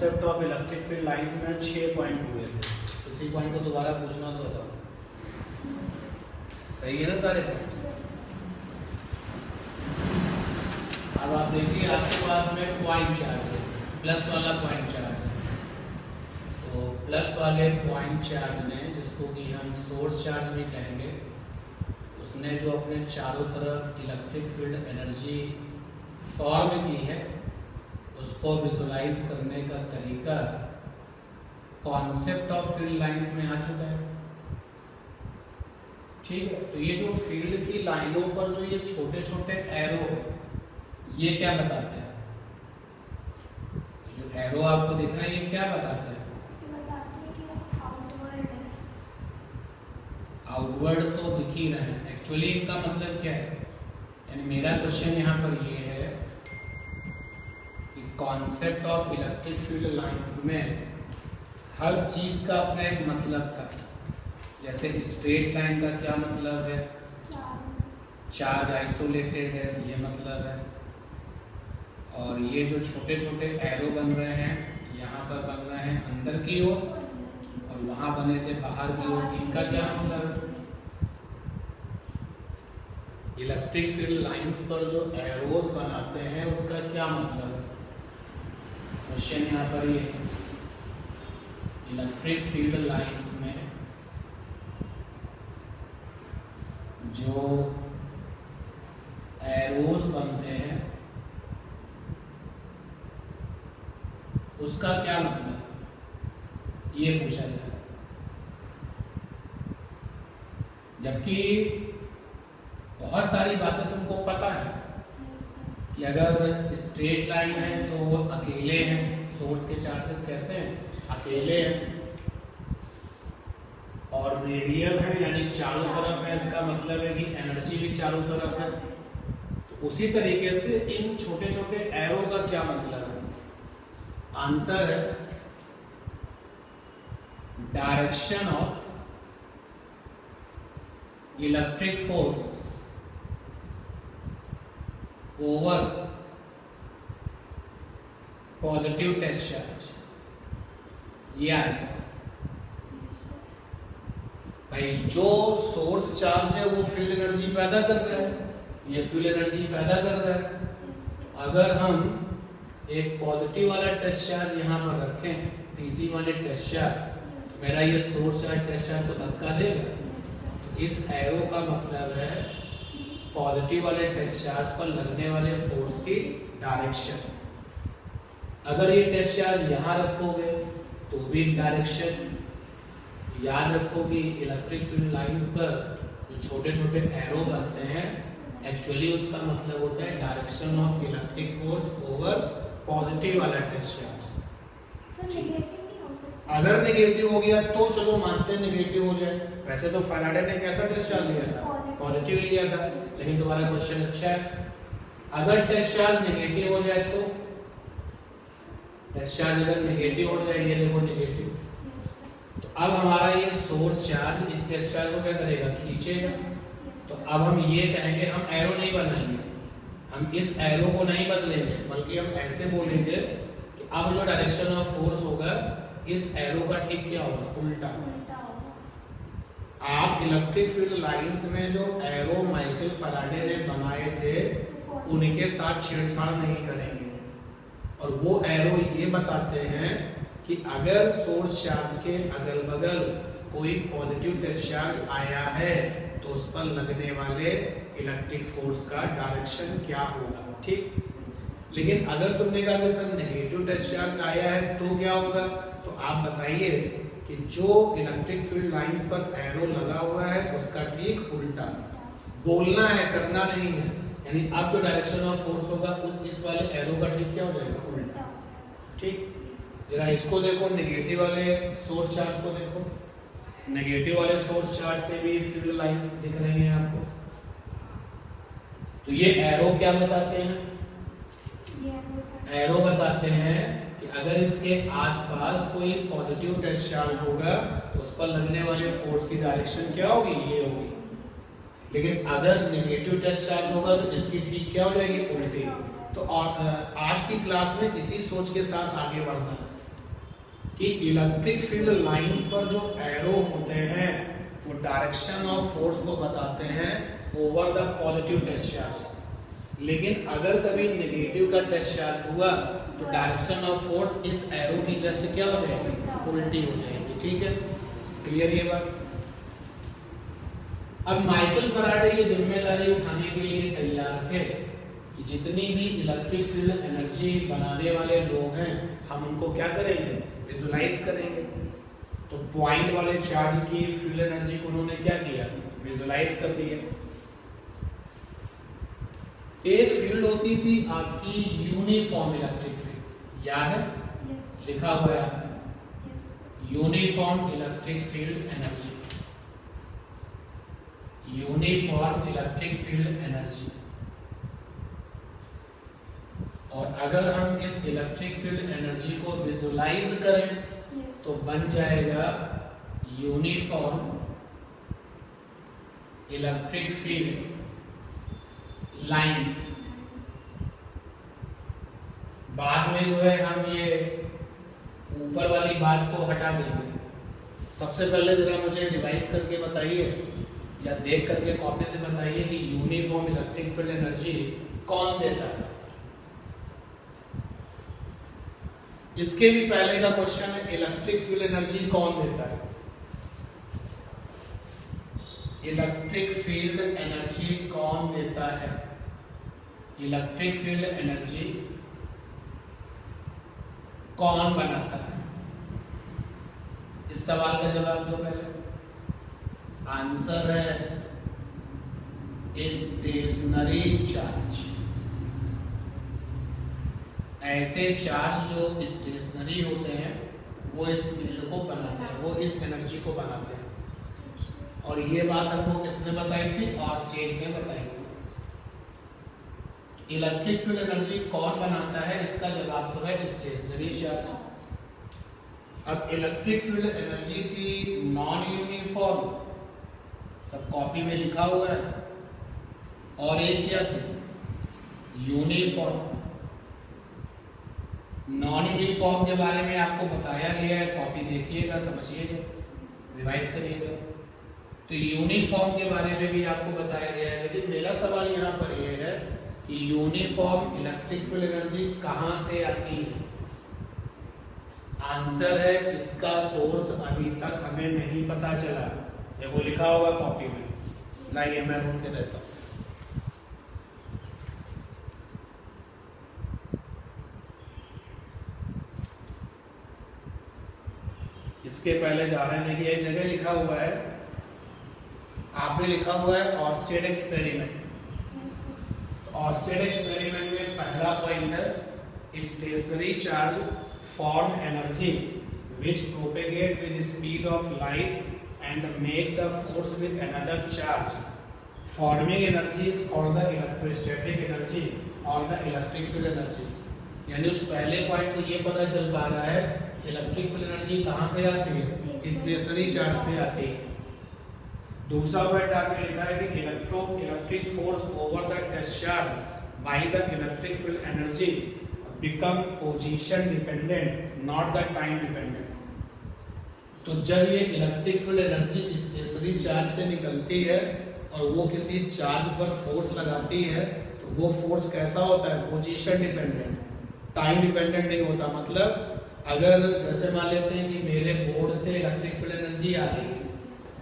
Concept of electric field lines में 6 point हुए थे। इसी पॉइंट को दोबारा पूछना तो बताओ, सही है ना सारे पॉइंट? अब आप देखिए आपके पास में पॉइंट चार्ज है, प्लस वाला पॉइंट चार्ज है। तो प्लस वाले पॉइंट चार्ज ने, जिसको कि हम सोर्स चार्ज भी कहेंगे, उसने जो अपने चारों तरफ इलेक्ट्रिक फील्ड एनर्जी फॉर्म की है, उसको विजुलाइज करने का तरीका कॉन्सेप्ट ऑफ फील्ड लाइंस में आ चुका है। ठीक है, तो ये जो फील्ड की लाइनों पर जो ये छोटे छोटे एरो है, ये क्या बताते हैं? जो एरो आपको दिख रहा है, ये क्या बताते हैं? आउटवर्ड तो दिख ही रहे हैं। एक्चुअली इनका मतलब क्या है? यानी मेरा क्वेश्चन यहाँ पर ये है कि concept of electric field lines में हर चीज का अपना एक मतलब था। जैसे स्ट्रेट लाइन का क्या मतलब है? चार्ज आइसोलेटेड है, ये मतलब है। और ये जो छोटे छोटे एरो बन रहे हैं, यहाँ पर बन रहे हैं अंदर की ओर, और वहां बने थे बाहर की ओर, इनका क्या मतलब है? इलेक्ट्रिक फील्ड लाइंस पर जो एरोज बनाते हैं, उसका क्या मतलब है? क्वेश्चन यहाँ पर ये है, इलेक्ट्रिक फील्ड लाइंस में जो एरोज बनते हैं, उसका क्या मतलब है, ये पूछा जाए। जबकि बहुत सारी बातें तुमको पता है कि अगर स्ट्रेट लाइन है तो वो अकेले हैं, सोर्स के चार्जेस कैसे हैं? अकेले हैं। और रेडियल है यानी चारों तरफ है, इसका मतलब है कि एनर्जी भी चारों तरफ है। तो उसी तरीके से इन छोटे छोटे एरो का क्या मतलब है? आंसर है direction of electric force over positive test charge, ये आंसर। भाई जो सोर्स चार्ज है वो फील्ड एनर्जी पैदा कर रहा है, ये फील्ड एनर्जी पैदा कर रहा है। अगर हम एक पॉजिटिव वाला टेस्ट चार्ज यहाँ पर रखें, टीसी वाले टेस्ट चार्ज, मेरा ये सोर्स चार्ज टेस्ट चार्ज को धक्का देगा। इस एरो का मतलब है पॉजिटिव वाले टेस्ट चार्ज पर लगने वाले फोर्स की डायरेक्शन। अगर ये टेस्ट चार्ज यहाँ रखोगे तो भी डायरेक्शन। याद रखो कि इलेक्ट्रिक फील्ड लाइंस पर जो छोटे छोटे एरो बनते हैं, एक्चुअली उसका मतलब होता है direction of electric force over positive वाला टेस्ट चार्ज। अगर नेगेटिव हो गया तो चलो मानते हैं नेगेटिव हो जाए। वैसे तो फैराडे ने कैसा टेस्ट चार्ज लिया था? पॉजिटिव लिया था। लेकिन तुम्हारा क्वेश्चन अच्छा है, अगर टेस्ट चार्ज नेगेटिव हो जाए तो, टेस्ट चार्ज अगर नेगेटिव हो जाए, ये देखो नेगेटिव, तो अब हमारा ये सोर्स चार्ज इस टेस्ट चार्ज को क्या करेगा? खींचेगा। तो अब हम ये कहेंगे, हम एरो नहीं बनाएंगे, हम इस एरो को नहीं बदलेंगे, बल्कि हम ऐसे बोलेंगे कि अब जो डायरेक्शन ऑफ फोर्स होगा, इस एरो का ठीक क्या होगा? उल्टा। आप इलेक्ट्रिक फील्ड लाइंस में जो एरो माइकल फैराडे ने बनाए थे, उनके साथ छेड़छाड़ नहीं करेंगे। और वो एरो ये बताते हैं कि अगर सोर्स चार्ज के अगल बगल कोई पॉजिटिव टेस्ट चार्ज आया है तो उस पर लगने वाले इलेक्ट्रिक फोर्स का डायरेक्शन क्या होगा। ठीक, लेकिन अगर तुमने कहा कि सर नेगेटिव टेस्ट चार्ज आया है तो क्या होगा, तो आप बताइए कि जो इलेक्ट्रिक फील्ड लाइंस पर एरो लगा हुआ है उसका ठीक उल्टा बोलना है, करना नहीं है। यानी अब जो डायरेक्शन ऑफ फोर्स होगा उस इस वाले एरो का ठीक क्या हो जाएगा? उल्टा। ठीक, जरा इसको देखो, नेगेटिव वाले सोर्स चार्ज को देखो। नेगेटिव वाले सोर्स चार्ज से भी फील्ड लाइंस दिख रही हैं आपको। तो ये एरो क्या बताते हैं? एरो बताते हैं कि अगर इसके आसपास कोई पॉजिटिव टेस्ट चार्ज होगा तो उस पर लगने वाले फोर्स की डायरेक्शन क्या होगी? ये होगी। लेकिन अगर नेगेटिव टेस्ट चार्ज होगा तो इसकी ठीक क्या हो जाएगी? उल्टी। तो आज की क्लास में इसी सोच के साथ आगे बढ़ना है। कि इलेक्ट्रिक फील्ड लाइंस पर जो एरो होते हैं वो डायरेक्शन ऑफ फोर्स को बताते हैं over the positive test charge. लेकिन अगर कभी नेगेटिव का टेस्ट चार्ज हुआ तो डायरेक्शन ऑफ फोर्स इस एरो की जस्ट क्या हो जाएगी, उल्टी हो जाएगी। ठीक है, क्लियर ये बात। अब माइकल फैराडे ये जिम्मेदारी उठाने के लिए तैयार थे कि जितनी भी इलेक्ट्रिक फील्ड एनर्जी बनाने वाले लोग हैं हम उनको क्या करेंगे, विजुलाइज करेंगे। तो पॉइंट वाले चार्ज की फील्ड एनर्जी को उन्होंने क्या किया, विजुलाइज कर दिया। एक फील्ड होती थी आपकी यूनिफॉर्म इलेक्ट्रिक फील्ड, याद है? लिखा हुआ है uniform electric field energy, uniform electric field energy. और अगर हम इस इलेक्ट्रिक फील्ड एनर्जी को विजुलाइज करें तो बन जाएगा यूनिफॉर्म इलेक्ट्रिक फील्ड लाइंस। बाद में जो है हम ये ऊपर वाली बात को हटा देंगे। सबसे पहले जरा मुझे रिवाइज करके बताइए या देख करके कॉपी से बताइए कि यूनिफॉर्म इलेक्ट्रिक फील्ड एनर्जी कौन देता है। इसके भी पहले का क्वेश्चन है इलेक्ट्रिक फील्ड एनर्जी कौन देता है। इलेक्ट्रिक फील्ड एनर्जी कौन देता है, इलेक्ट्रिक फील्ड एनर्जी कौन बनाता है। इस सवाल का जवाब दो पहले। आंसर है स्टेशनरी चार्ज। ऐसे चार्ज जो स्टेशनरी होते हैं वो इस फील्ड को बनाते हैं, वो इस एनर्जी को बनाते हैं। और ये बात हमको किसने बताई थी, ऑर्स्टेड ने बताई थी। इलेक्ट्रिक फील्ड एनर्जी कौन बनाता है, इसका जवाब तो है स्टेशनरी चार्ज। अब इलेक्ट्रिक फील्ड एनर्जी थी नॉन यूनिफॉर्म, सब कॉपी में लिखा हुआ है, और एक क्या थी, यूनिफॉर्म। नॉन यूनिफॉर्म के बारे में आपको बताया गया है, कॉपी देखिएगा, समझिएगा, रिवाइज करिएगा। तो यूनिफॉर्म के बारे में भी आपको बताया गया है। लेकिन मेरा सवाल यहाँ पर यह है कि यूनिफॉर्म इलेक्ट्रिक फील्ड एनर्जी कहां से आती है। आंसर है इसका सोर्स अभी तक हमें नहीं पता चला। देखो लिखा होगा कॉपी में, लाइए मैं ढूंढ के देता हूं। इसके पहले जा रहे हैं, देखिए एक जगह लिखा हुआ है, आपने लिखा हुआ है ऑर्स्टेड एक्सपेरिमेंट। ऑर्स्टेड एक्सपेरिमेंट में पहला पॉइंट है stationary charge form energy which propagate with the speed of light and make the force with another charge. Forming energy is called the electrostatic energy or the electric field energy. यानी उस पहले point से ये पता चल पा रहा है इलेक्ट्रिक फील्ड एनर्जी कहां से आती है, स्टेशनरी चार्ज से आती है। दूसरा पॉइंट आपने लिखा है कि electric force over the test charge by the electric field energy become position dependent not the time dependent. तो जब ये electric field energy stationary charge से निकलती है और वो किसी चार्ज पर फोर्स लगाती है तो वो फोर्स कैसा होता है, पोजीशन डिपेंडेंट, टाइम डिपेंडेंट नहीं होता। मतलब अगर जैसे मान लेते हैं कि मेरे बोर्ड से इलेक्ट्रिक फील्ड एनर्जी आ रही है,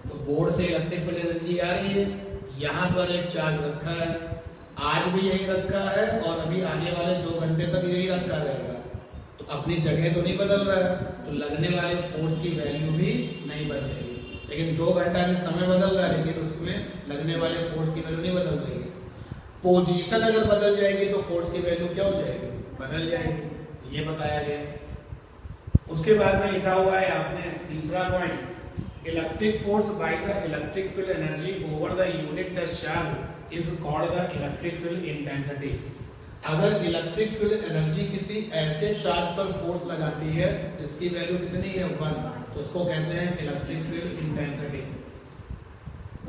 तो बोर्ड से इलेक्ट्रिक फील्ड एनर्जी आ रही है, यहाँ पर एक चार्ज रखा है, आज भी यही रखा है और अभी आने वाले 2 घंटे तक यही रखा रहेगा, तो अपनी जगह तो नहीं बदल रहा है, तो लगने वाले फोर्स की वैल्यू भी नहीं बदलेगी। लेकिन 2 घंटा में समय बदल रहा है लेकिन उसमें लगने वाले फोर्स की वैल्यू नहीं बदल रही है। पोजीशन अगर बदल जाएगी तो फोर्स की वैल्यू क्या हो जाएगी, बदल जाएगी, ये बताया गया। उसके बाद में लिखा हुआ है आपने तीसरा point, electric force by the electric field energy over the unit test charge is called the electric field intensity. अगर इलेक्ट्रिक फील्ड एनर्जी किसी ऐसे चार्ज पर फोर्स लगाती है जिसकी वैल्यू कितनी है 1, तो उसको कहते हैं इलेक्ट्रिक फील्ड इंटेंसिटी।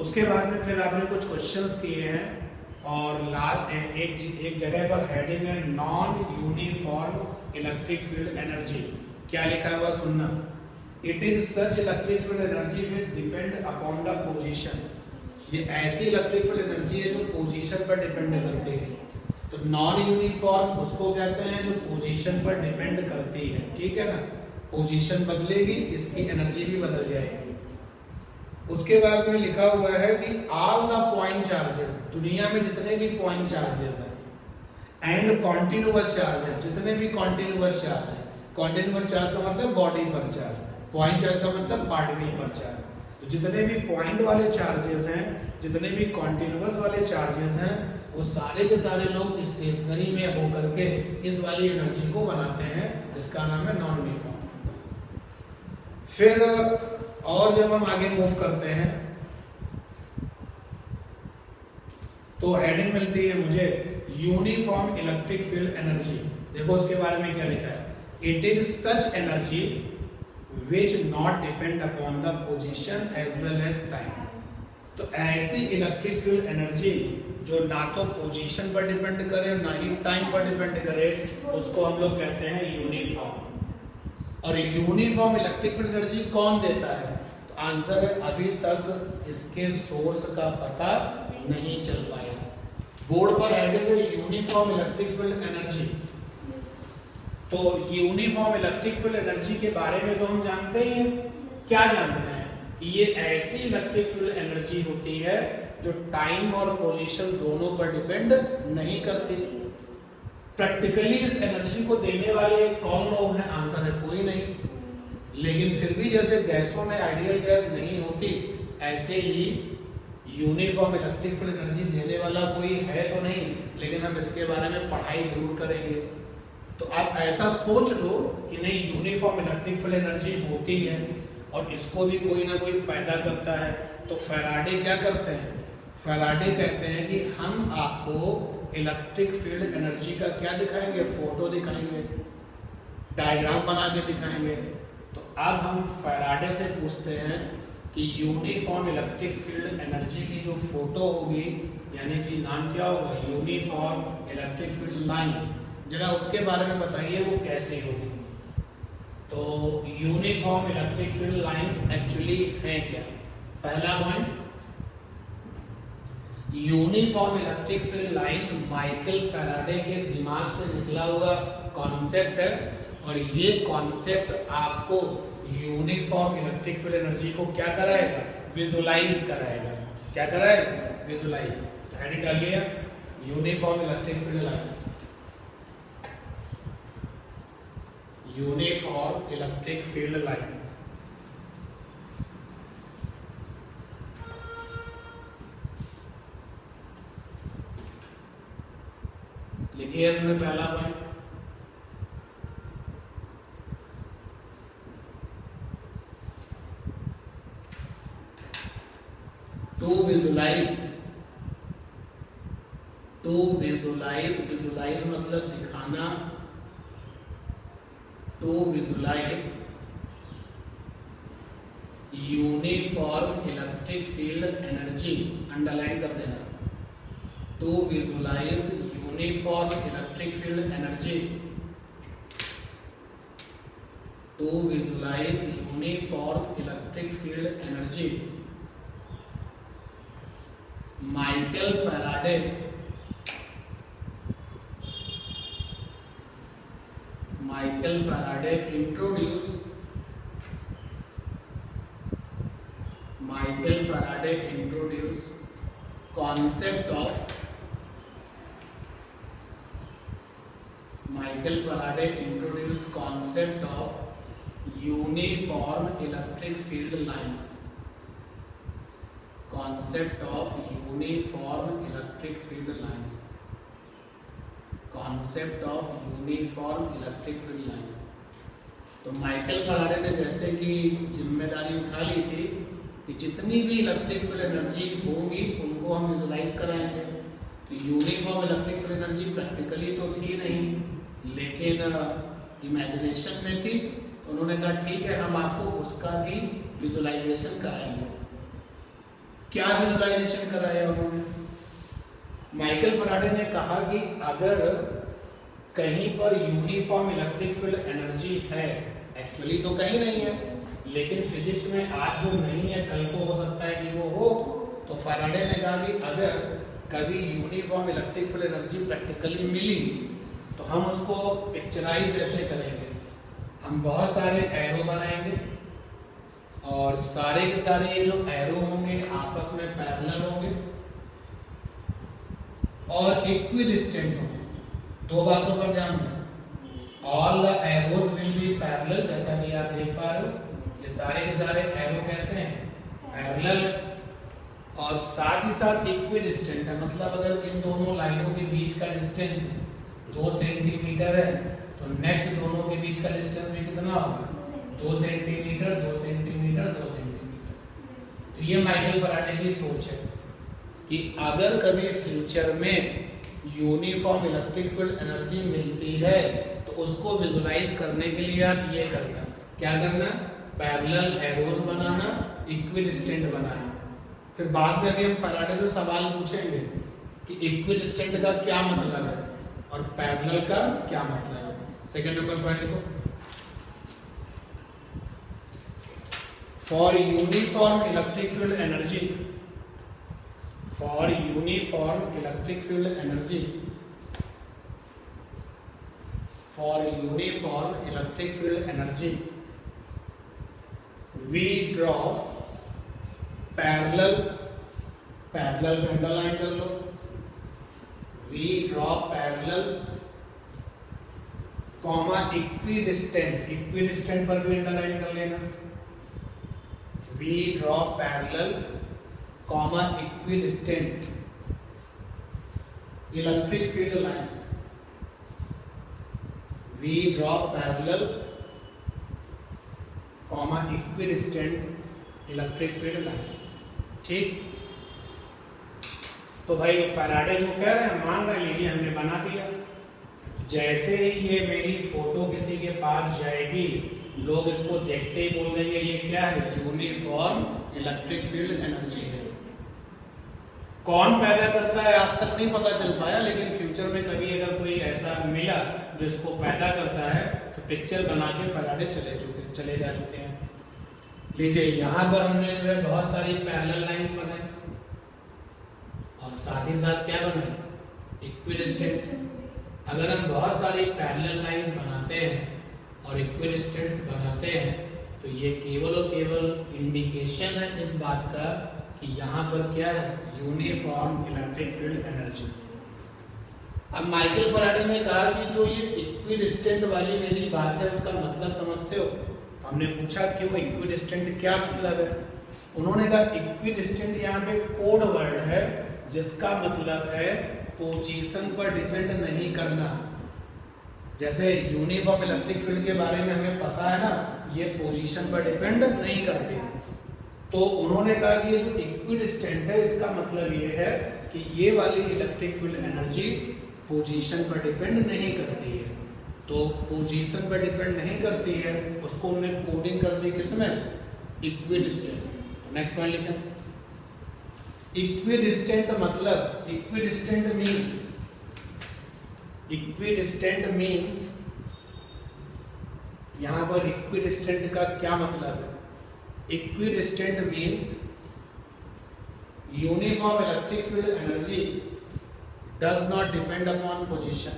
उसके बाद में फिर आपने कुछ क्वेश्चंस किए हैं और लास्ट एक जगह पर हेडिंग है non uniform electric field energy. क्या लिखा हुआ सुनना, it is such electric field energy which depend upon the position. ये ऐसी इलेक्ट्रिक फील्ड एनर्जी है जो पोजीशन पर डिपेंड करती है। तो नॉन यूनिफॉर्म उसको कहते हैं जो पोजीशन पर डिपेंड करती है, ठीक है ना। पोजीशन बदलेगी, इसकी एनर्जी भी बदल जाएगी। उसके बाद में लिखा हुआ है कि ऑल द पॉइंट चार्जेस, दुनिया में जितने भी पॉइंट चार्जेस हैं, एंड कॉन्टिन्यूअस चार्जेस, जितने भी कॉन्टिन्यूअस चार्ज है, कॉन्टिन्यूअस चार्ज का मतलब बॉडी पर चार्ज, पॉइंट चार्ज का मतलब पार्टिकल पर चार्ज। तो जितने भी पॉइंट वाले चार्जेस हैं, जितने भी कॉन्टिन्यूअस वाले चार्जेस हैं, वो सारे के सारे लोग स्टेशनरी में होकर के इस वाली एनर्जी को बनाते हैं, इसका नाम है नॉन यूनिफॉर्म। फिर और जब हम आगे मूव करते हैं तो हेडिंग मिलती है मुझे यूनिफॉर्म इलेक्ट्रिक फील्ड एनर्जी। देखो उसके बारे में क्या लिखा है, it is such energy which not depend upon the position as well as time। तो ऐसी इलेक्ट्रिक फील्ड एनर्जी जो ना तो पोजीशन पर डिपेंड करे ना ही टाइम पर डिपेंड करे, उसको हम लोग कहते हैं यूनिफॉर्म। और यूनिफॉर्म इलेक्ट्रिक फील्ड एनर्जी कौन देता है, तो आंसर है अभी तक इसके सोर्स का पता नहीं चल पाया। बोर्ड पर हेडिंग है यूनिफॉर्म इलेक्ट्रिक फील्ड एनर्जी। तो यूनिफॉर्म इलेक्ट्रिक फील्ड एनर्जी के बारे में तो हम जानते ही हैं। क्या जानते हैं कि ये ऐसी इलेक्ट्रिक फील्ड एनर्जी होती है जो टाइम और पोजीशन दोनों पर डिपेंड नहीं करती। प्रैक्टिकली इस एनर्जी को देने वाले कौन लोग हैं, आंसर है कोई नहीं। लेकिन फिर भी जैसे गैसों में आइडियल गैस नहीं होती, ऐसे ही यूनिफॉर्म इलेक्ट्रिक फील्ड एनर्जी देने वाला कोई है तो नहीं, लेकिन हम इसके बारे में पढ़ाई जरूर करेंगे। तो आप ऐसा सोच लो कि नहीं यूनिफॉर्म इलेक्ट्रिक फील्ड एनर्जी होती है और इसको भी कोई ना कोई पैदा करता है। तो फैराडे क्या करते हैं, फैराडे कहते हैं कि हम आपको इलेक्ट्रिक फील्ड एनर्जी का क्या दिखाएंगे, फोटो दिखाएंगे, डायग्राम बना के दिखाएंगे। तो अब हम फैराडे से पूछते हैं कि यूनिफॉर्म इलेक्ट्रिक फील्ड एनर्जी की जो फोटो होगी, यानी कि नाम क्या होगा, यूनिफॉर्म इलेक्ट्रिक फील्ड लाइंस, जरा उसके बारे में बताइए वो कैसे होगी। तो uniform electric field lines actually है क्या। पहला point, uniform electric field lines Michael Faraday के दिमाग से निकला हुआ कॉन्सेप्ट है, और ये कॉन्सेप्ट आपको यूनिफॉर्म इलेक्ट्रिक फील्ड एनर्जी को क्या कराएगा, विजुलाइज कराएगा। क्या कराएगा, विजुलाइज। हेडिंग डालिए uniform electric field lines, uniform electric field lines. लिखिए इसमें पहला पॉइंट, टू विजुलाइज, विजुलाइज मतलब दिखाना, to visualise uniform electric field energy, underline कर देना, to visualise uniform electric field energy, to visualise uniform electric field energy, Michael Faraday introduced concept of uniform electric field lines, concept of uniform electric field lines, concept of uniform electric field lines। तो Michael Faraday ने जैसे कि जिम्मेदारी उठा ली थी कि जितनी भी इलेक्ट्रिक फील्ड एनर्जी होगी उनको हम विजुलाइज कराएंगे। तो uniform electric field energy practically तो थी नहीं, लेकिन इमेजिनेशन में थी। तो उन्होंने कहा ठीक है, हम आपको उसका भी विजुलाइजेशन कराएंगे। क्या विजुलाइजेशन कराया उन्होंने, माइकल फैराडे ने कहा कि अगर कहीं पर यूनिफॉर्म इलेक्ट्रिक फील्ड एनर्जी है एक्चुअली तो कहीं नहीं है, लेकिन फिजिक्स में आज जो नहीं है कल को हो सकता है कि वो हो। तो फैराडे ने कहा कि अगर कभी uniform electric field energy practically मिली तो हम उसको पिक्चराइज ऐसे करेंगे, हम बहुत सारे एरो बनाएंगे और सारे के सारे ये जो एरो होंगे आपस में पैरेलल होंगे और इक्विडिस्टेंट होंगे। दो बातों पर ध्यान दें, all the arrows will be parallel, जैसा कि आप देख पा रहे हो ये सारे के सारे एरो कैसे हैं, पैरेलल, और साथ ही साथ इक्विडिस्टेंट है, मतलब अगर इन दोनों लाइनों के बीच का डिस्टेंस 2 सेंटीमीटर है तो नेक्स्ट दोनों के बीच का डिस्टेंस भी कितना होगा, 2 सेंटीमीटर, 2 सेंटीमीटर, 2 सेंटीमीटर। तो ये माइकल फैराडे की सोच है कि अगर कभी फ्यूचर में यूनिफॉर्म इलेक्ट्रिक फील्ड एनर्जी मिलती है तो उसको विजुलाइज करने के लिए आप ये करना, क्या करना, पैरेलल एरोज बनाना, इक्विडिस्टेंट बनाना। फिर बाद में अभी हम फैराडे से सवाल पूछेंगे कि इक्विडिस्टेंट का क्या मतलब है और पैरेलल का क्या मतलब है। सेकंड नंबर पॉइंट लिखो, for uniform electric field energy, for uniform electric field energy, for uniform electric field energy we draw parallel, parallel में अंडरलाइन कर लो, we draw parallel comma equidistant, equidistant पर भी अंडरलाइन कर लेना, we draw parallel comma equidistant electric field lines, we draw parallel comma equidistant electric field lines. ठीक, तो भाई फैराडे जो कह रहे हैं मान रहे हैं, हमने बना दिया। जैसे ही ये मेरी फोटो किसी के पास जाएगी लोग इसको देखते ही बोल देंगे ये क्या है, यूनिफॉर्म इलेक्ट्रिक फील्ड एनर्जी है। कौन पैदा करता है आज तक नहीं पता चल पाया, लेकिन फ्यूचर में कभी अगर कोई ऐसा मिला जो इसको पैदा करता है तो पिक्चर बना के फैराडे चले जा चुके हैं। लीजिए यहाँ पर हमने जो है बहुत सारी पैरेलल लाइंस बनाई और साथ ही साथ क्या बनाई, इक्विडिस्टेंट। अगर हम बहुत सारी पैरेलल लाइंस बनाते हैं और इक्विडिस्टेंट्स बनाते हैं तो ये केवल और केवल इंडिकेशन है इस बात का कि यहाँ पर क्या है, यूनिफॉर्म इलेक्ट्रिक फील्ड एनर्जी। अब माइकल फैराडे ने कहा कि जो ये इक्विडिस्टेंट वाली मेरी बात है उसका मतलब समझते हो। हमने पूछा क्यों इक्विडिस्टेंट क्या मतलब है, उन्होंने कहा इक्विडिस्टेंट यहाँ पे कोड वर्ड है जिसका मतलब है पोजीशन पर डिपेंड नहीं करना। जैसे यूनिफॉर्म इलेक्ट्रिक फील्ड के बारे में हमें पता है ना, ये पोजीशन पर डिपेंड नहीं करते। तो उन्होंने कहा कि जो इक्विडिस्टेंट है इसका मतलब ये है कि ये वाली इलेक्ट्रिक फील्ड एनर्जी पोजीशन पर डिपेंड नहीं करती है। तो पोजीशन पर डिपेंड नहीं करती है, उसको उन्होंने कोडिंग कर दी किसमें, इक्विडिस्टेंट। नेक्स्ट पॉइंट लिखें, इक्विडिस्टेंट मतलब, इक्विडिस्टेंट मींस यहां पर इक्विडिस्टेंट का क्या मतलब है, equidistant means uniform electric field energy does not depend upon position,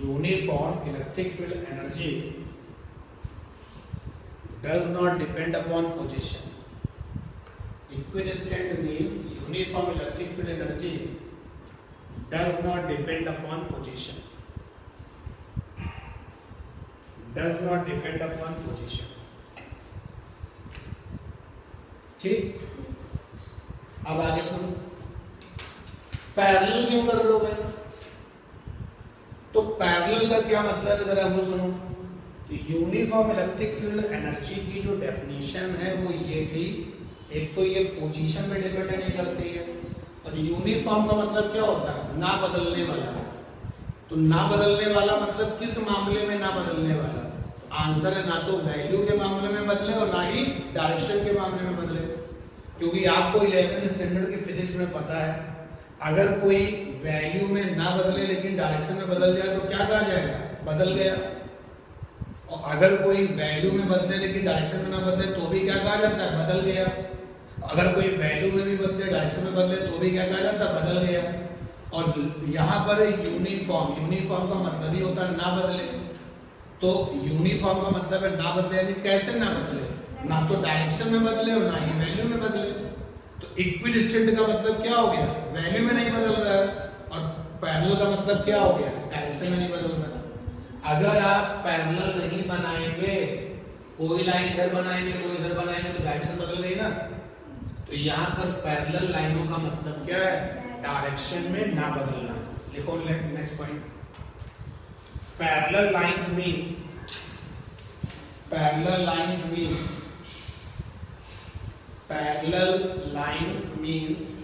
uniform electric field energy does not depend upon position. Equidistant means uniform electric field energy does not depend upon position. Does not depend upon position. ठीक, अब आगे सुनो, parallel क्यों कर लो भाई, तो parallel का क्या मतलब है जरा वो सुनो। यूनिफॉर्म इलेक्ट्रिक फील्ड एनर्जी की जो डेफिनेशन है वो ये थी, एक तो ये पोजीशन पे डिपेंड नहीं करती है, और यूनिफॉर्म का मतलब क्या होता है, ना बदलने वाला। तो ना बदलने वाला मतलब किस मामले में ना बदलने वाला, आंसर है ना तो वैल्यू के मामले में बदले और ना ही डायरेक्शन के मामले में बदले। क्योंकि आपको 11th स्टैंडर्ड की फिजिक्स में पता है, अगर कोई वैल्यू में ना बदले लेकिन डायरेक्शन में बदल जाए तो क्या कहा जाएगा, बदल गया। और अगर कोई वैल्यू में बदले लेकिन डायरेक्शन में ना बदले तो भी क्या कहा जाता है, बदल गया। अगर कोई वैल्यू में भी बदले डायरेक्शन में बदले तो भी क्या कहा जाता है, बदल गया। और यहाँ पर यूनिफॉर्म, यूनिफॉर्म का मतलब ही होता है ना बदले। तो यूनिफॉर्म का मतलब है ना बदले, यानी कैसे ना बदले, ना तो डायरेक्शन में बदले और ना ही वैल्यू में बदले। तो इक्विडिस्टेंट का मतलब क्या हो गया, वैल्यू में नहीं बदल रहा है। और पैरेलल का मतलब क्या हो गया, डायरेक्शन में नहीं बदल रहा है। अगर आप पैरेलल नहीं बनाएंगे, कोई लाइन इधर बनाएंगे कोई इधर बनाएंगे तो डायरेक्शन बदल गई ना। तो यहाँ पर पैरेलल लाइनों का मतलब क्या है, डायरेक्शन में ना बदलना। लिखो next point, parallel lines means, parallel lines means, parallel lines means,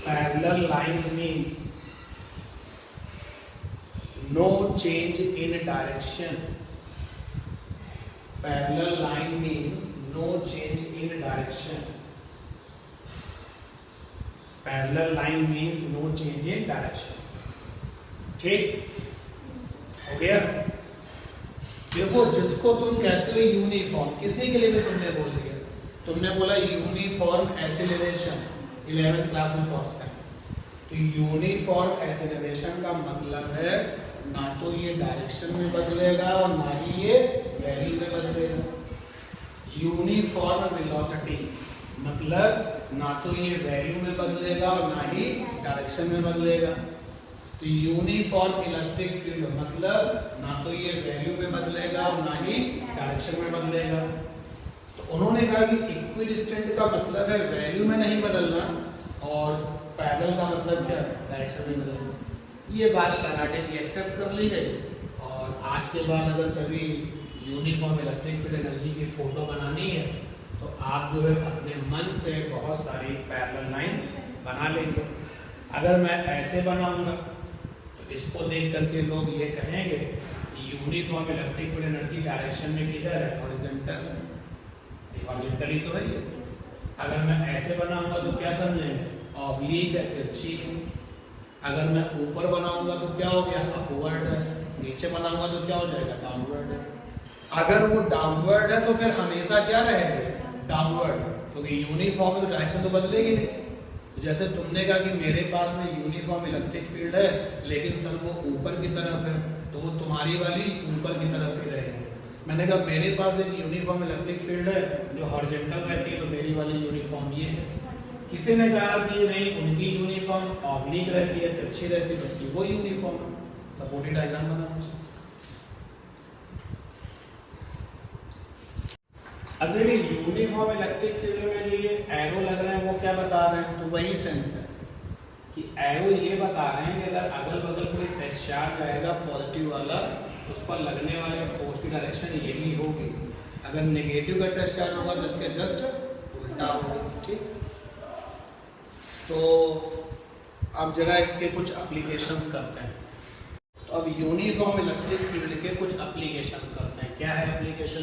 parallel lines means no change in direction. Parallel line means no change in direction. Parallel line means no change in direction. ठीक हो गया। देखो जिसको तुम कहते हो uniform, किसी के लिए भी तुमने बोल दिया, तुमने बोला यूनिफॉर्म एक्सेलरेशन 11th क्लास में पहुंचता है। तो यूनिफॉर्म एक्सेलरेशन का मतलब है ना तो ये डायरेक्शन में बदलेगा और ना ही ये वैल्यू में बदलेगा। यूनिफॉर्म वेलोसिटी मतलब ना तो ये वैल्यू में बदलेगा और ना ही डायरेक्शन में बदलेगा। तो यूनिफॉर्म इलेक्ट्रिक फील्ड मतलब ना तो ये वैल्यू में बदलेगा और ना ही डायरेक्शन में बदलेगा। तो उन्होंने कहा कि इक्विडिस्टेंट का मतलब है वैल्यू में नहीं बदलना और पैरेलल का मतलब क्या, डायरेक्शन में बदलना। ये बात फैराडे की एक्सेप्ट कर ली गई। और आज के बाद अगर कभी यूनिफॉर्म इलेक्ट्रिक फील्ड एनर्जी की फोटो बनानी है तो आप जो है अपने मन से बहुत सारी पैरेलल लाइंस बना लेंगे। अगर मैं ऐसे बनाऊंगा तो इसको देख करके लोग ये कहेंगे uniform electric field energy direction में किधर है, हॉरिजॉन्टल, हॉरिजॉन्टली तो है ये। अगर मैं ऐसे बनाऊंगा तो क्या समझेंगे, ऑब्लिक है, तिरछी है। अगर मैं ऊपर बनाऊंगा तो क्या हो गया, अपवर्ड है। नीचे बनाऊंगा तो क्या हो जाएगा, डाउनवर्ड है। अगर वो डाउनवर्ड है तो फिर हमेशा क्या रहेगा, डाउनवर्ड, क्योंकि यूनिफॉर्म तो डायरेक्शन तो बदलेगी नहीं। तो जैसे तुमने कहा कि मेरे पास में यूनिफॉर्म इलेक्ट्रिक फील्ड है लेकिन सर वो ऊपर की तरफ है, तो वो तुम्हारी वाली ऊपर की तरफ ही रहेगी। मैंने कहा मेरे पास एक यूनिफॉर्म इलेक्ट्रिक फील्ड है जो हॉरिजॉन्टल रहती है, तो मेरी वाली यूनिफॉर्म ये है। किसी ने कहा कि नहीं उनकी यूनिफॉर्म ऑब्लिक रहती है, तिरछी रहती है, तो उसकी वो यूनिफॉर्म। सपोर्टिव डायग्राम बनाना चाहिए। अब देखिए यूनिफॉर्म इलेक्ट्रिक फील्ड में जो ये एरो लग रहे हैं वो क्या बता रहे हैं, तो वही सेंस है कि एरो ये बता रहे हैं कि अगर अगल बगल कोई टेस्ट चार्ज आएगा पॉजिटिव वाला, उस पर लगने वाले फोर्स की डायरेक्शन यही होगी। अगर नेगेटिव का टेस्ट चार्ज होगा तो इसके जस्ट उल्टा होगा। ठीक, तो अब जरा इसके कुछ एप्लीकेशंस करते हैं। तो अब यूनिफॉर्म इलेक्ट्रिक फील्ड के कुछ एप्लीकेशंस करते हैं। क्या है एप्लीकेशन,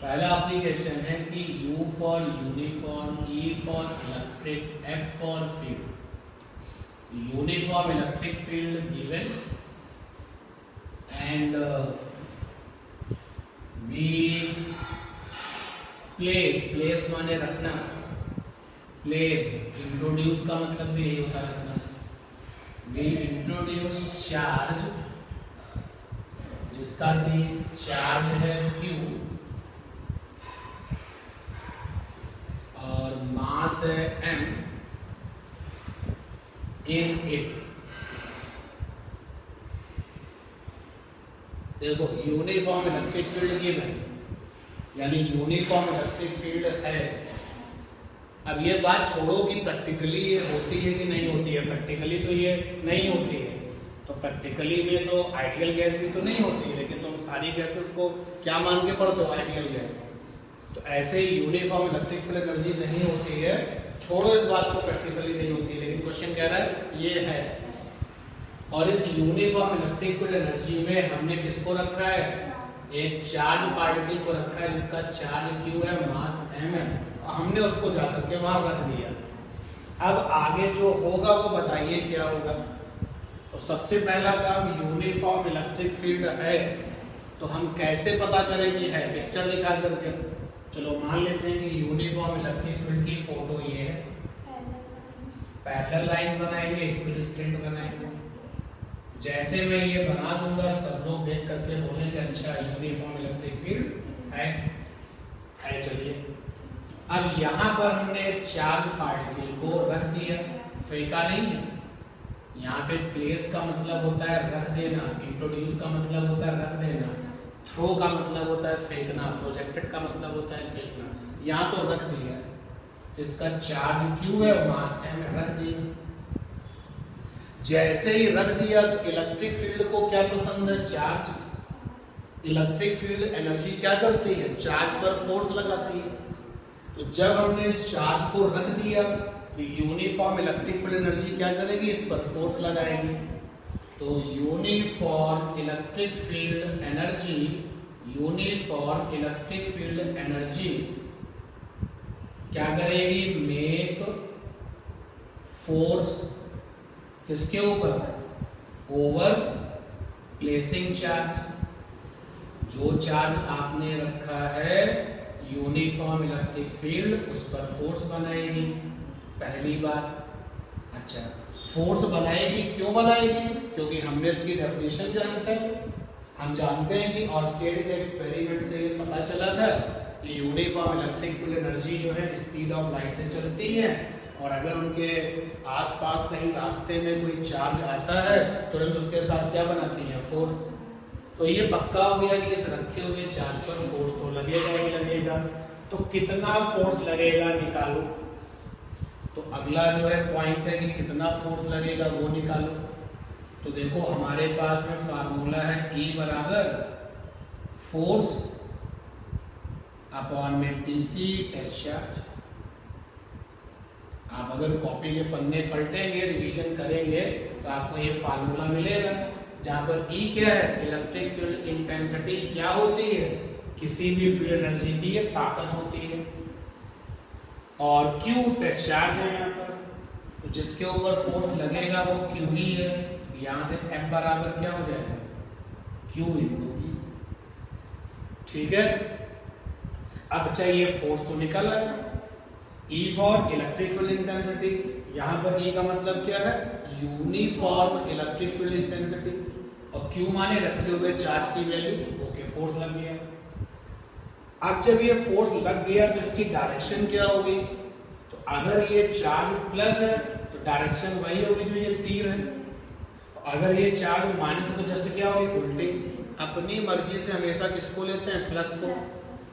पहला एप्लीकेशन है कि U for uniform, E for electric, F for field. Uniform electric field given and we place माने रखना, प्लेस इंट्रोड्यूस का मतलब भी यही होता है रखना। वी इंट्रोड्यूस चार्ज जिसका कि चार्ज है Q और मास है M इन इट। देखो यूनिफॉर्म इलेक्ट्रिक फील्ड गिवन यानी यूनिफॉर्म इलेक्ट्रिक फील्ड है। अब ये बात छोड़ो कि प्रैक्टिकली ये होती है कि नहीं होती है। प्रैक्टिकली तो ये नहीं होती है, तो प्रैक्टिकली में तो आइडियल गैस भी तो नहीं होती है, लेकिन तुम सारी गैसेस को क्या मान के पढ़ते हो, आइडियल गैस। तो ऐसे यूनिफॉर्म इलेक्ट्रिक फील्ड एनर्जी नहीं होती है, छोड़ो इस बात को, प्रैक्टिकली नहीं होती है, लेकिन क्वेश्चन कह रहा है ये है। और इस यूनिफॉर्म इलेक्ट्रिक फील्ड एनर्जी में हमने किसको रखा है, एक चार्ज पार्टिकल को रखा है जिसका चार्ज Q है, मास M है, और हमने उसको जाकर के वहां रख दिया। अब आगे जो होगा वो बताइए क्या होगा। तो तो सबसे पहला काम यूनिफॉर्म इलेक्ट्रिक फील्ड है, तो हम कैसे पता करें कि है? पिक्चर दिखा करके। चलो मान लेते हैं कि यूनिफॉर्म इलेक्ट्रिक फील्ड की फोटो ये है, पैरेलल लाइंस बनाएंगे, इक्विडिस्टेंट बनाएंगे। जैसे मैं ये बना दूंगा सब लोग देख करके बोलेंगे अच्छा यूनिफॉर्म इलेक्ट्रिक फील्ड है। चलिए अब यहाँ पर हमने एक चार्ज पार्टिकल को रख दिया, फेंका नहीं है। यहाँ पे प्लेस का मतलब होता है रख देना, इंट्रोड्यूस का मतलब होता है रख देना, थ्रो का मतलब होता है फेंकना, प्रोजेक्टेड का मतलब होता है फेंकना। यहाँ तो रख दिया, इसका चार्ज क्यू है और मास m है, रख दिया। जैसे ही रख दिया तो इलेक्ट्रिक फील्ड को क्या पसंद है? चार्ज। इलेक्ट्रिक फील्ड एनर्जी क्या करती है? चार्ज पर फोर्स लगाती है। तो जब हमने इस चार्ज को रख दिया तो यूनिफॉर्म इलेक्ट्रिक फील्ड एनर्जी क्या करेगी? इस पर फोर्स लगाएगी। तो uniform electric field energy, uniform electric field energy क्या करेगी? मेक फोर्स किसके ऊपर? Over placing charge. जो चार्ज आपने रखा है यूनिफॉर्म इलेक्ट्रिक फील्ड उस पर फोर्स बनाएगी, पहली बात। अच्छा, फोर्स बनाएगी, क्यों बनाएगी? क्योंकि हमने इसकी डेफिनेशन जानते हैं। हम जानते हैं कि ऑर्स्टेड के एक्सपेरिमेंट से ये पता चला था कि यूनिफॉर्म इलेक्ट्रिक फील्ड एनर्जी जो है स्पीड ऑफ लाइट से चलती है, और अगर उनके आसपास कहीं रास्ते में कोई चार्ज आता है तुरंत उसके साथ क्या बनाती है? फोर्स। तो ये पक्का हो गया कि इस रखे हुए चार्ज पर फोर्स तो लगेगा ही लगेगा। तो कितना फोर्स लगेगा निकालो। तो अगला जो है पॉइंट है कि कितना फोर्स लगेगा वो निकालो। तो देखो हमारे पास में फार्मूला है E बराबर फोर्स अपॉन में TC टेस्ट चार्ज। आप अगर कॉपी के पन्ने पलटेंगे, रिवीजन करेंगे तो आपको ये फार्मूला मिलेगा, जहां पर E क्या है? इलेक्ट्रिक फील्ड इंटेंसिटी क्या होती है? किसी भी फील्ड एनर्जी की ये ताकत होती है, और Q टेस्ट चार्ज है यहाँ पर। तो जिसके ऊपर फोर्स लगेगा वो Q ही है। यहां से F बराबर क्या हो जाएगा? Q into E। ठीक है, अब चाहिए फोर्स तो निकल आया। E for electric field intensity, यहां पर E का मतलब क्या है? यूनिफॉर्म इलेक्ट्रिक फील्ड इंटेंसिटी, और Q माने रखे हुए चार्ज की वैल्यू। ओके, फोर्स लग गया। अब जब ये फोर्स लग गया तो इसकी डायरेक्शन क्या होगी? तो अगर ये चार्ज प्लस है तो डायरेक्शन वही होगी जो ये तीर है, अगर ये चार्ज माइनस है तो जस्ट क्या होगी? उल्टी। अपनी मर्जी से हमेशा किसको लेते हैं? प्लस को।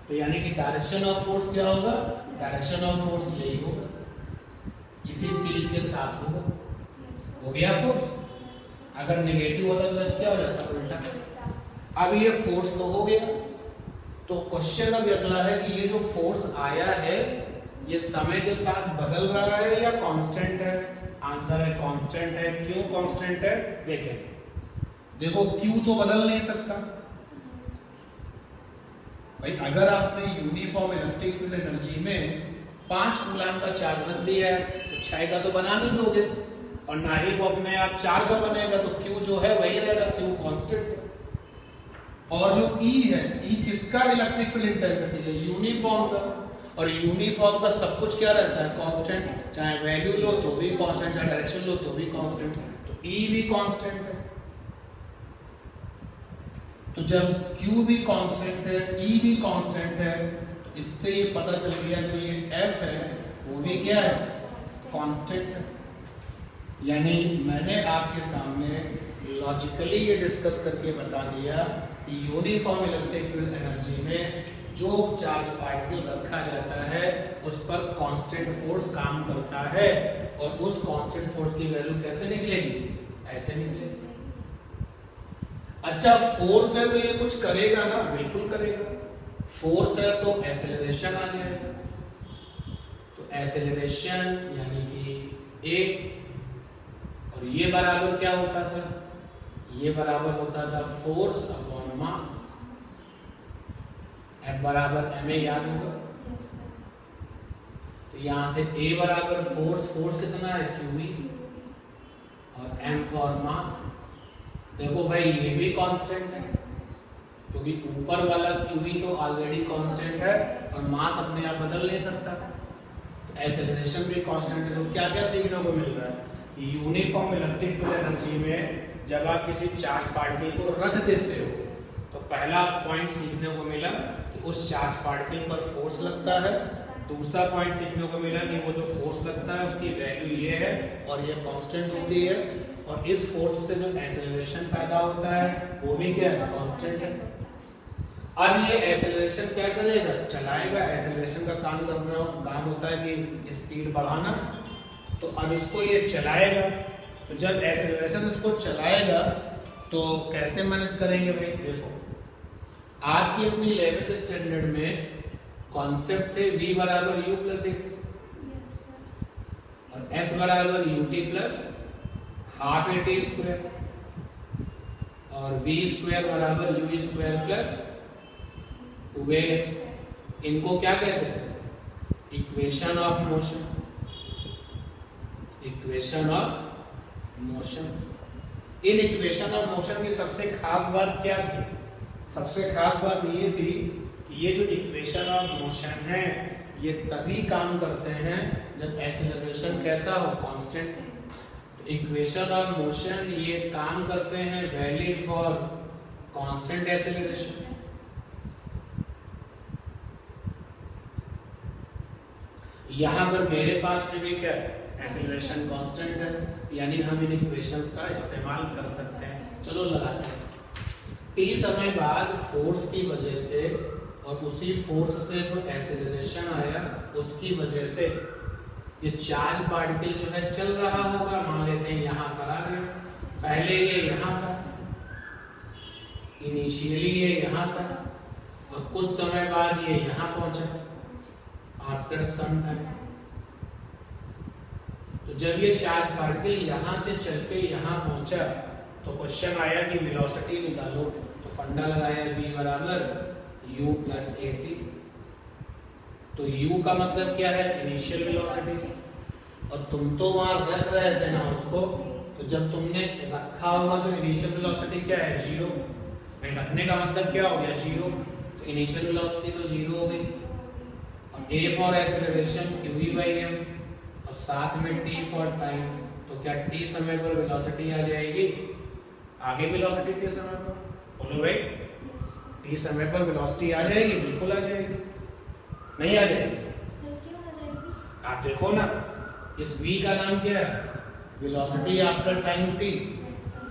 तो यानी कि डायरेक्शन ऑफ फोर्स क्या होगा? डायरेक्शन ऑफ फोर्स यही होगा, इसी तीर के साथ होगा। हो गया फोर्स। अगर नेगेटिव होता तो क्या हो जाता? उल्टा। अब ये फोर्स तो हो गया, तो क्वेश्चन अब अगला है कि ये जो फोर्स आया है ये समय के साथ बदल रहा है या कांस्टेंट है? आंसर है कांस्टेंट है। क्यों कांस्टेंट है? देखो Q तो बदल नहीं सकता भाई। अगर आपने यूनिफॉर्म इलेक्ट्रिक फील्ड एनर्जी में 5 कूलाम का चार्ज रख दिया है तो 6 का तो बना नहीं दोगे, और ना ही वो अपने आप 4 का बनेगा। तो Q जो है वही रहेगा, Q कांस्टेंट है। और जो E है, E किसका इलेक्ट्रिक फील्ड इंटेंसिटी है? यूनिफॉर्म का। और यूनिफॉर्म का सब कुछ क्या रहता है? कांस्टेंट। चाहे वैल्यू लो तो भी कांस्टेंट, चाहे डायरेक्शन लो तो भी कांस्टेंट। तो E भी कांस्टेंट है। तो जब Q भी कांस्टेंट है, E भी कांस्टेंट है, तो इससे ये पता चल गया जो ये F है वो भी क्या है? कांस्टेंट है। यानी मैंने आपके सामने लॉजिकली ये डिस्कस करके बता दिया कि यूनिफॉर्म इलेक्ट्रिक फील्ड एनर्जी में जो चार्ज पार्टिकल रखा जाता है उस पर कांस्टेंट फोर्स काम करता है, और उस कांस्टेंट फोर्स की वैल्यू कैसे निकलेगी? ऐसे निकलेगी। अच्छा, फोर्स है तो ये कुछ करेगा ना? बिल्कुल करेगा। फोर्स है तो एक्सेलरेशन आ जाएगा। तो एक्सेलरेशन यानी कि A, और ये बराबर क्या होता था? ये बराबर होता था फोर्स अपॉन मास। F बराबर ma याद होगा। तो यहां से A बराबर फोर्स, फोर्स कितना है? QE, और m फॉर मास। देखो भाई ये भी कांस्टेंट है क्योंकि ऊपर वाला QE तो ऑलरेडी कांस्टेंट है और मास अपने आप बदल नहीं सकता, तो एक्सेलरेशन भी कांस्टेंट है। तो क्या क्या सीखने को मिल रहा है, यूनिफॉर्म इलेक्ट्रिक फील्ड एनर्जी में जब आप किसी चार्ज पार्टिकल को रख देते हो तो पहला पॉइंट सीखने को मिला कि उस चार्ज पार्टिकल पर फोर्स लगता है। दूसरा पॉइंट सीखने को मिला कि वो जो फोर्स लगता है उसकी वैल्यू ये है और ये कांस्टेंट होती है, और इस फोर्स से जो एक्सेलरेशन पैदा होता है वो भी क्या है, कांस्टेंट है। अब ये एक्सेलरेशन क्या करेगा, चलाएगा। एक्सेलरेशन का काम होता है कि स्पीड बढ़ाना, तो अब इसको ये चलाएगा। तो जब एक्सेलरेशन इसको चलाएगा तो कैसे मैनेज करेंगे भाई, देखो आपकी अपनी 11th स्टैंडर्ड में कॉन्सेप्ट थे v बराबर u प्लस ए और s बराबर ut plus half A T square और v स्क्वायर बराबर u स्क्वायर प्लस 2x। इनको क्या कहते हैं, equation of motion. Equation of motion. In equation of motion की सबसे खास बात क्या थी, सबसे खास बात ये थी कि ये जो इक्वेशन ऑफ मोशन है ये तभी काम करते हैं जब एक्सेलरेशन कैसा हो, कांस्टेंट। तो इक्वेशन ऑफ मोशन ये काम करते हैं वैलिड फॉर कांस्टेंट एक्सेलरेशन। यहां पर मेरे पास में भी क्या है, एक्सेलरेशन कांस्टेंट है, यानी हम इन इक्वेशंस का इस्तेमाल कर सकते हैं। चलो लगाते हैं। t समय बाद फोर्स की वजह से और उसी फोर्स से जो एक्सेलरेशन आया उसकी वजह से ये चार्ज पार्टिकल जो है चल रहा होगा। मान लेते हैं यहाँ पर आ गया, पहले ये यहाँ था, इनिशियली ये यहाँ था और कुछ समय बाद ये यहाँ पहुंचा आफ्टर सम टाइम। तो जब ये चार्ज पार्टिकल यहाँ से चल के यहाँ पहुंचा तो क्वेश्चन आया कि वेलोसिटी निकालो। तो फंडा लगाया v बराबर u प्लस ए टी। तो u का मतलब क्या है, इनिशियल वेलोसिटी, और तुम तो वहां रख रहे थे ना उसको, तो जब तुमने रखा होगा तो इनिशियल वेलोसिटी क्या है, 0। रखने का मतलब क्या हो गया, 0। तो इनिशियल वेलोसिटी तो 0 हो गई। अब a फॉर एक्सेलरेशन qe/m और साथ में t फॉर टाइम, तो क्या t समय पर वेलोसिटी आ जाएगी, आगे वेलोसिटी के समय पर, बोलो भाई t समय पर वेलोसिटी आ जाएगी, बिल्कुल आ जाएगी। नहीं आ जाएगी, आप देखो ना इस v का नाम क्या है, वेलोसिटी आफ्टर टाइम t।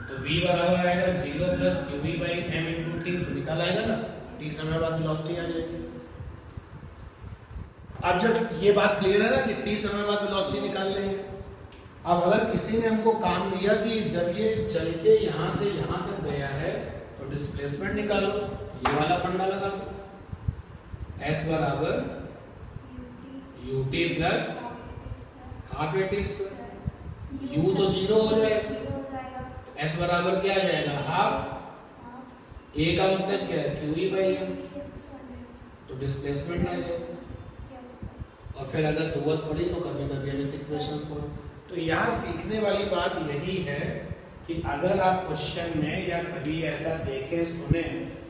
तो v बराबर आएगा 0 प्लस qe/m into t, तो निकल आएगा ना, t समय बाद वेलोसिटी आ जाएगी। अब जब ये बात क्लियर है ना कि t समय बाद वेलोसिटी निकाल लेंगे। अब अगर किसी ने हमको काम दिया कि जब ये चल के यहाँ से यहाँ तक गया है तो डिस्प्लेसमेंट निकालो, ये वाला फंडा लगा दो, s बराबर ut plus half A T square. u तो 0 हो जाएगा, s बराबर क्या आ जाएगा, हाफ। a का मतलब क्या है, qe/m, तो डिस्प्लेसमेंट आ जाएगा। और फिर अगर जरूरत पड़ी तो कभी कभी हम इस इक्वेशंस को। तो यहाँ सीखने वाली बात यही है कि अगर आप क्वेश्चन में या कभी ऐसा देखें सुने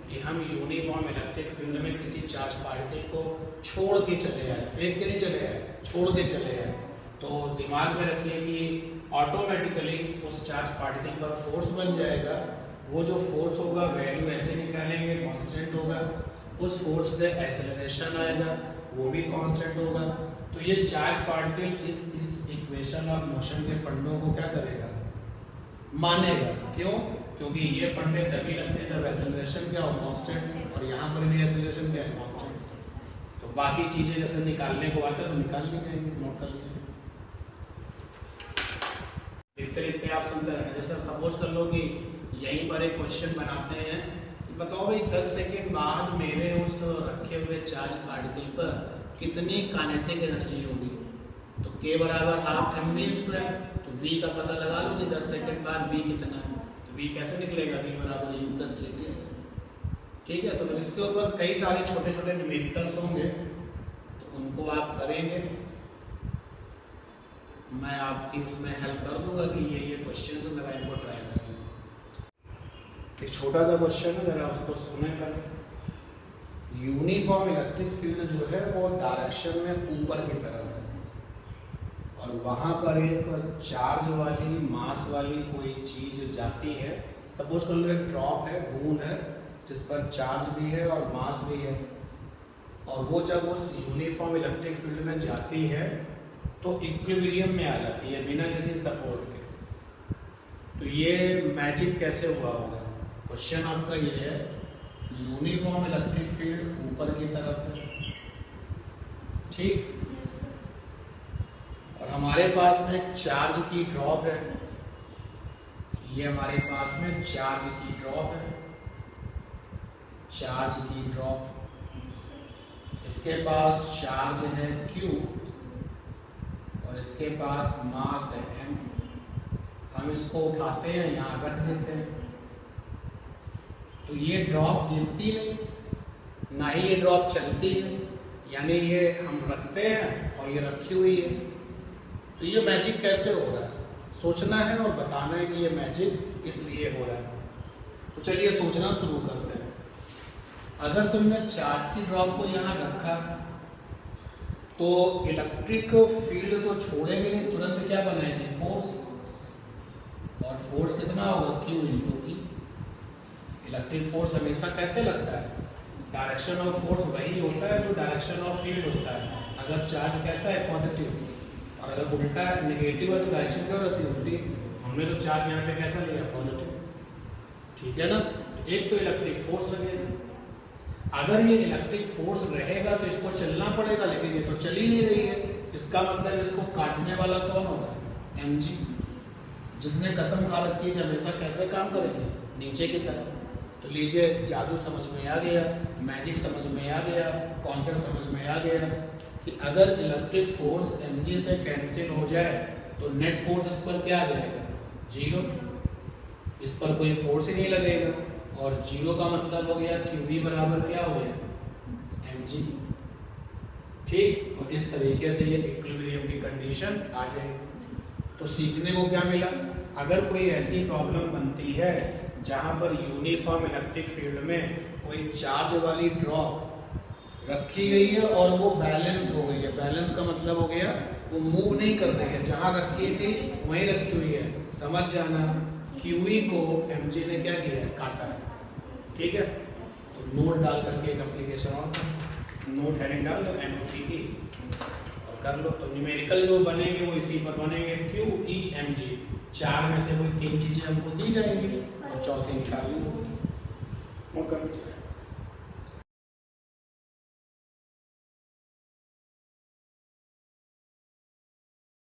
कि हम यूनिफॉर्म इलेक्ट्रिक फील्ड में किसी चार्ज पार्टिकल को छोड़ के चले आए, फेंक के नहीं चले आए, छोड़ के चले आए, तो दिमाग में रखिए कि ऑटोमेटिकली उस चार्ज पार्टिकल पर फोर्स बन जाएगा। वो जो फोर्स होगा वैल्यू ऐसे निकालेंगे, कांस्टेंट होगा। उस फोर्स से एक्सेलरेशन आएगा, वो भी कांस्टेंट होगा। तो ये चार्ज पार्टिकल इस इक्वेशन ऑफ मोशन के फंडों को क्या करेगा, मानेगा। क्यों, क्योंकि ये फंडे तभी लगते हैं जब एक्सेलरेशन क्या हो, कांस्टेंट, और यहाँ पर भी एक्सेलरेशन क्या है, कांस्टेंट। तो बाकी चीजें जैसे निकालने को आता है तो निकाल ली जाएंगे, नोट कर लीजिए। लिखते लिखते आप सुनते रहना। जैसे सपोज कर लो कि यहीं पर एक क्वेश्चन बनाते हैं, बताओ भाई 10 सेकेंड बाद मेरे उस रखे हुए चार्ज पार्टिकल पर कितनी काइनेटिक एनर्जी होगी। तो k बराबर हाफ mv स्क्वायर। तो v का पता लगा लो कि 10 सेकेंड बाद v कितना है। तो v कैसे निकलेगा, v बराबर u प्लस ए टी से। ठीक है, तो इसके ऊपर कई सारे छोटे छोटे न्यूमेरिकल्स होंगे, तो उनको आप करेंगे। मैं आपकी उसमें हेल्प कर दूंगा कि ये क्वेश्चन से जरा इनको ट्राई कर लें। एक छोटा सा क्वेश्चन है, जरा उसको सुने पहले। यूनिफॉर्म इलेक्ट्रिक फील्ड जो है वो डायरेक्शन में ऊपर की तरफ है और वहां पर एक चार्ज वाली मास वाली कोई चीज जाती है। सपोज कर लो एक ड्रॉप है, बूंद है जिस पर चार्ज भी है और मास भी है, और वो जब उस यूनिफॉर्म इलेक्ट्रिक फील्ड में जाती है तो इक्विलिब्रियम में आ जाती है बिना किसी सपोर्ट के। तो ये मैजिक कैसे हुआ होगा? क्वेश्चन आपका ये है, यूनिफॉर्म इलेक्ट्रिक फील्ड ऊपर की तरफ है, ठीक, और हमारे पास में चार्ज की ड्रॉप है। ये हमारे पास में चार्ज की ड्रॉप है, चार्ज की ड्रॉप, इसके पास चार्ज है Q और इसके पास मास है M। हम इसको उठाते हैं, यहाँ रख देते हैं, तो ये ड्रॉप गिरती नहीं, ना ही ये ड्रॉप चलती है, यानी ये हम रखते हैं और ये रखी हुई है। तो ये मैजिक कैसे हो रहा है, सोचना है और बताना है कि ये मैजिक इसलिए हो रहा है। तो चलिए सोचना शुरू करते हैं। अगर तुमने चार्ज की ड्रॉप को यहाँ रखा तो इलेक्ट्रिक फील्ड तो छोड़ेंगे नहीं, तुरंत क्या बनाएंगे? फोर्स, और फोर्स कितना होगा? Q into E। Electric force हमेशा कैसे लगता है? डायरेक्शन ऑफ फोर्स वही होता है जो डायरेक्शन ऑफ फील्ड होता है। अगर चार्ज कैसा है? पॉजिटिव, और अगर उल्टा नेगेटिव है तो डायरेक्शन क्या रहती है? उल्टी। हमने तो चार्ज यहाँ पे कैसा लिया? पॉजिटिव, ठीक है ना। एक तो इलेक्ट्रिक फोर्स लगेगा, अगर ये इलेक्ट्रिक फोर्स रहेगा तो इसको चलना पड़ेगा, लेकिन ये तो चल ही नहीं रही है। इसका मतलब इसको काटने वाला कौन होगा? mg, जिसने कसम खा रखी है कि हमेशा कैसे काम करेंगे? नीचे की तरफ। तो लीजिए, जादू समझ में आ गया, मैजिक समझ में आ गया, कॉन्सेप्ट समझ में आ गया कि अगर इलेक्ट्रिक फोर्स mg से कैंसिल हो जाए तो नेट फोर्स इस पर क्या आ जाएगा? 0। इस पर कोई फोर्स ही नहीं लगेगा, और 0 का मतलब हो गया QE बराबर क्या हो गया? mg, ठीक। और इस तरीके से ये इक्विलिब्रियम की कंडीशन आ जाएगी। तो सीखने को क्या मिला? अगर कोई ऐसी प्रॉब्लम बनती है जहां पर यूनिफॉर्म इलेक्ट्रिक फील्ड में कोई चार्ज वाली ड्रॉप रखी गई है और वो बैलेंस हो गई है, बैलेंस का मतलब हो गया वो मूव नहीं कर रही है, जहां रखी थी वहीं रखी हुई है, समझ जाना QE को mg ने क्या किया है? काटा है, ठीक है। तो नोट डाल करके एक एप्लीकेशन और नोट हेडिंग डाल दो NOTE और कर लो। तो न्यूमेरिकल जो बनेंगे वो इसी पर बनेंगे, QE mg। 4 में से कोई 3 चीजें हमको दी जाएंगी और चौथी निकाल लो।